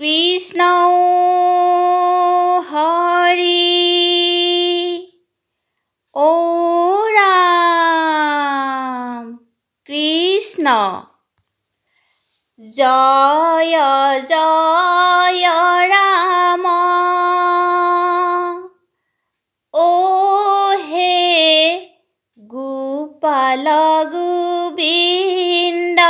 কৃষ্ণ হৰি ও ৰাম কৃষ্ণ জয় জয় ৰাম ও হে গোপাল গোবিন্দ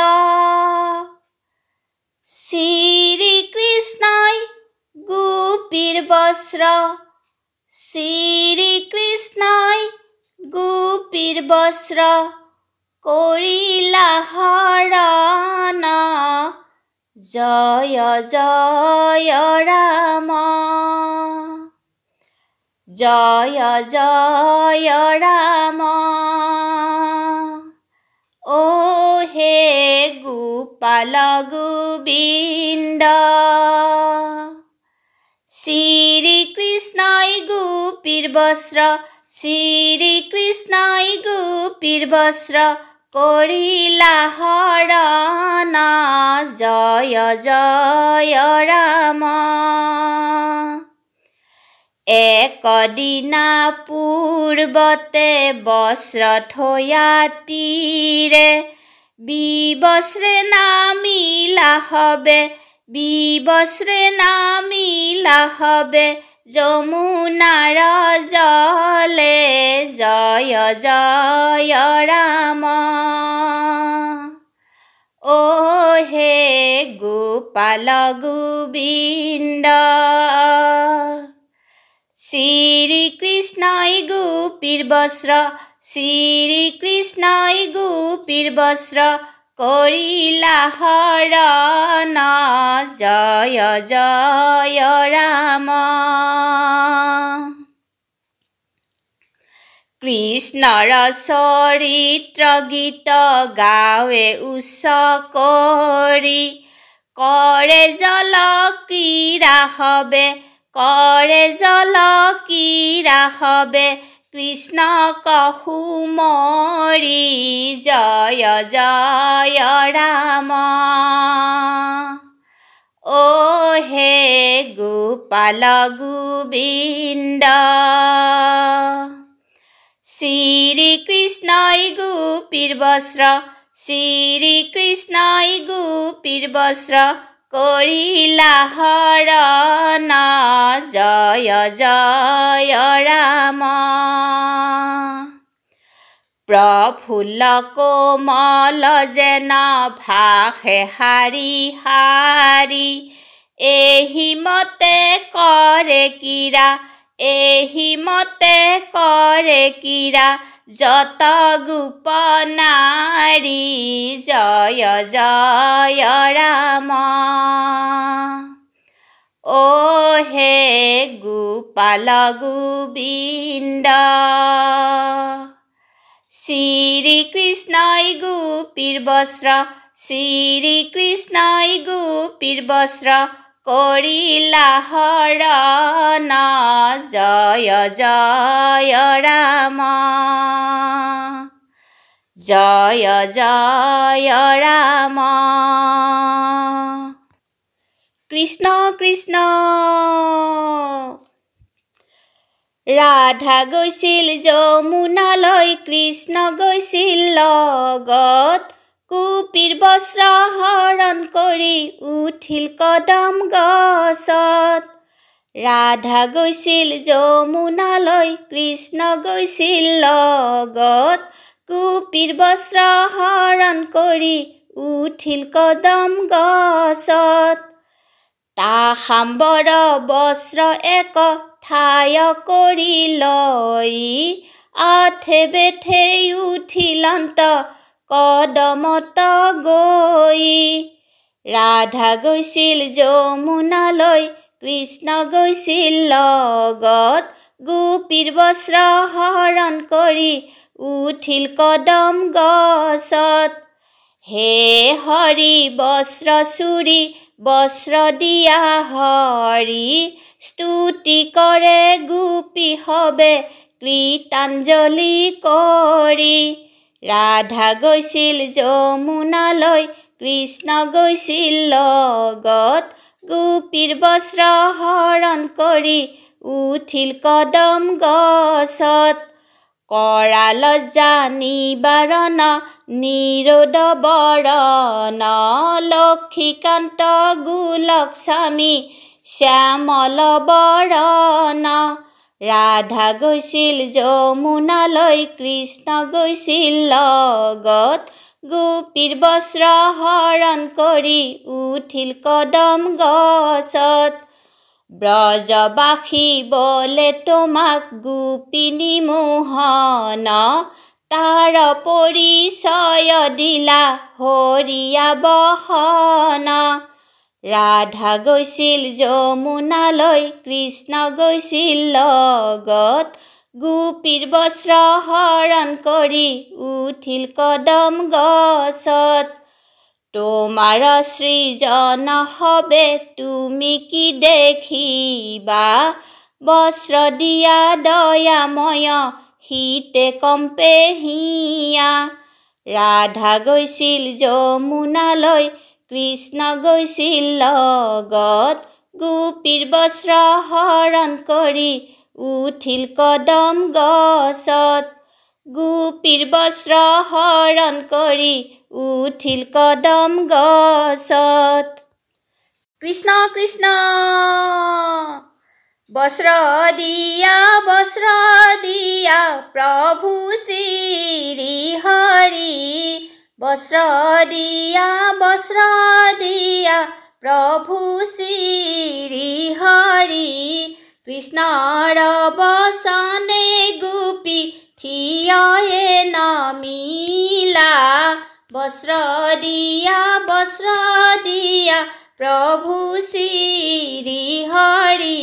শ্ৰী কৃষ্ণই গোপীৰ বস্ত্ৰ শ্ৰী কৃষ্ণই গোপীৰ বস্ত্ৰ কৰিলা হৰণ জয় জয় ৰাম জয় জয় ৰাম ও হে গোপাল গোবিন্দ শ্ৰী কৃষ্ণই গোপীৰ বস্ত্ৰ শ্ৰী কৃষ্ণই গোপীৰ বস্ত্ৰ কৰিলা হৰণ জয় জয় ৰাম একদিনা পূৰ্বতে বস্ত্ৰ থয়া তীৰে বিবস্ত্ৰে নামিলা হবে বিবস্ত্ৰে নামিলা হবে যমুনাৰ জলে জয় জয় ৰাম ও হে গোপাল গোবিন্দ শ্ৰী কৃষ্ণই গোপীৰ বস্ত্ৰ শ্ৰী কৃষ্ণই গোপীৰ বস্ত্ৰ কৰিলা হৰণ জয় জয় ৰাম কৃষ্ণৰ চৰিত্ৰ গীত গাৱে উচ্চ কৰি কৰে জল ক্ৰীড়া হবে কৰে জল ক্ৰীড়া হবে কৃষ্ণক সুমৰি জয় জয় ৰাম ও হে গোপাল গোবিন্দ শ্ৰী কৃষ্ণই গোপীৰ বস্ত্ৰ শ্ৰী কৃষ্ণই গোপীৰ বস্ত্ৰ কৰিলা হৰণ জয় জয় ৰাম প্ৰফুল্ল কোমল যেন ভাসে শাৰী শাৰী এহি মতে কৰে ক্ৰীড়া এহি মতে কৰে ক্ৰীড়া যত গোপ নাৰী জয় জয় ৰাম ও হে গোপাল গোবিন্দ শ্ৰী কৃষ্ণই গোপীৰ বস্ত্ৰ শ্ৰী কৃষ্ণই গোপীৰ বস্ত্ৰ কৰিলা হৰণ জয় জয় ৰাম জয় জয় ৰাম কৃষ্ণ কৃষ্ণ ৰাধা গৈছিল যমুনালৈ কৃষ্ণ গৈছিল লগত গোপীৰ বস্ত্ৰ হৰণ কৰি উঠিল কদম গছত ৰাধা গৈছিল যমুনালৈ কৃষ্ণ গৈছিল লগত গোপীৰ বস্ত্ৰ হৰণ কৰি উঠিল কদম গছত তাহাম্বৰ বস্ত্ৰ এক ঠাই কৰি লৈ আঠে বেঠে উঠিলন্ত কদমত গৈ ৰাধা গৈছিল যমুনালৈ কৃষ্ণ গৈছিল লগত গোপীৰ বস্ত্ৰ হৰণ কৰি উঠিল কদম গছত হে হৰি বস্ত্ৰ চুৰি বস্ত্ৰ দিয়া হৰি স্তুতি কৰে গোপী হবে কৃতাঞ্জলি কৰি ৰাধা গৈছিল যমুনালৈ কৃষ্ণ গৈছিল লগত গোপীৰ বস্ত্ৰ হৰণ কৰি উঠিল কদম গছত। কৰা লজ্জা নিবাৰণ নিৰোধ বৰণ, লক্ষীকান্ত গোলক স্বামী শ্যামল বৰণ। ৰাধা গৈছিল যমুনালৈ, কৃষ্ণ গৈছিল লগত, গোপীৰ বস্ত্ৰ হৰণ কৰি উঠিল কদম গছত। ব্ৰজবাসী বলে তোমাক গোপিনী মোহন, তাৰ পৰিচয় দিলা হৰিয়া বহন। ৰাধা গৈছিল যমুনালৈ, কৃষ্ণ গৈছিল লগত, গোপীৰ বস্ত্ৰ হৰণ কৰি উঠিল কদম গছত। তোমাৰ সৃজন হবে তুমি কি দেখিবা, বস্ত্ৰ দিয়া দয়াময় হিতে কম্পে হিয়া। ৰাধা গৈছিল যমুনালৈ, কৃষ্ণ গৈছিল লগত, গোপীৰ বস্ত্ৰ হৰণ কৰি উঠিল কদম গছত। গোপীৰ বস্ত্ৰ হৰণ কৰি উঠিল কদম গছত। কৃষ্ণ কৃষ্ণ বস্ত্ৰ দিয়া প্ৰভু শ্ৰী হৰি, বস্ত্ৰ দিয়া প্ৰভু শ্ৰী হৰি। কৃষ্ণৰ বচনে গোপী থিয়য়ে নমিলা, বস্ত্ৰ দিয়া প্ৰভু শ্ৰী হৰি।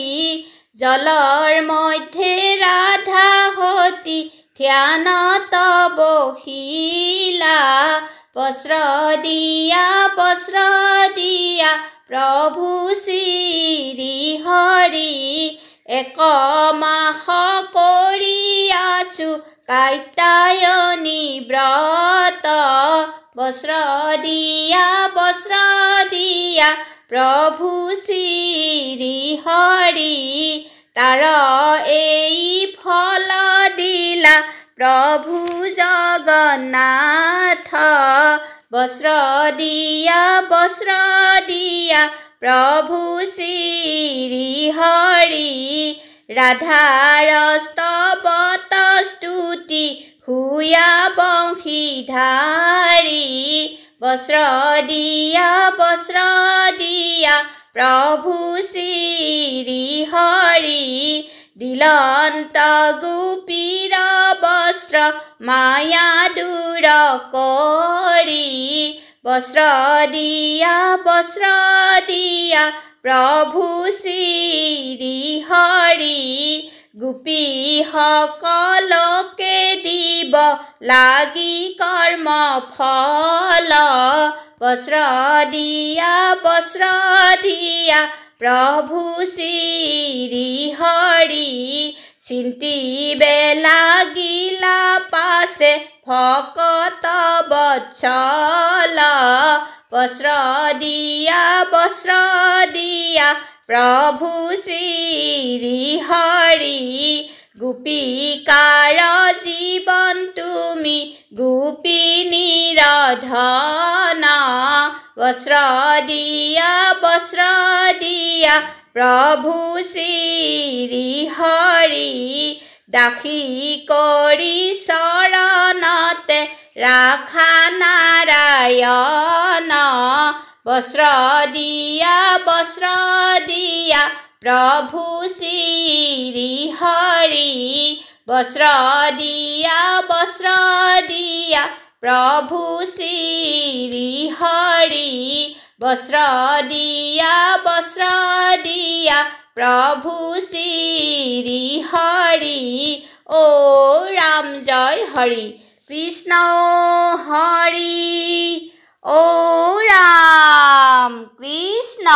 জলৰ মধ্যে ৰাধা সতী ধ্যানত বহিলা, বস্ত্ৰ দিয়া প্ৰভু শ্ৰী হৰি। এক মাহ কৰি আছো কাত্যায়নী ব্ৰত, বস্ত্ৰ দিয়া প্ৰভু শ্ৰী হৰি। তাৰ এই ফল দিলা প্ৰভু জগন্নাথ, বস্ত্ৰ দিয়া প্ৰভু শ্ৰী হৰি। ৰাধাৰ স্তবত স্তুতি হুয়া বংশীধাৰী, বস্ত্ৰ দিয়া প্ৰভু শ্ৰী হৰি। দিলন্ত গোপীৰ বস্ত্ৰ মায়া দূৰ কৰি, বস্ত্ৰ দিয়া প্ৰভু শ্ৰী হৰি। গোপী সকলকে দিব লাগি কৰ্ম ফল, বস্ত্ৰ দিয়া প্ৰভু শ্ৰী হৰি। চিন্তিবে লাগিলা পাছে ভকত বৎসল, বস্ত্ৰ দিয়া প্ৰভু শ্ৰী হৰি। গোপিকাৰ জীৱন তুমি গোপিনীৰ ধন, বস্ত্ৰ দিয়া প্ৰভু শ্ৰী হৰি। দাসী কৰি চৰণতে ৰাখা নাৰায়ণ, বস্ত্ৰ দিয়া প্ৰভু শ্ৰী হৰি। বস্ত্ৰ দিয়া প্ৰভু শ্ৰী হৰি। বস্ত্ৰ দিয়া প্ৰভু শ্ৰী হৰি। ও ৰাম জয় হৰি, কৃষ্ণ হৰি, ও ৰাম কৃষ্ণ।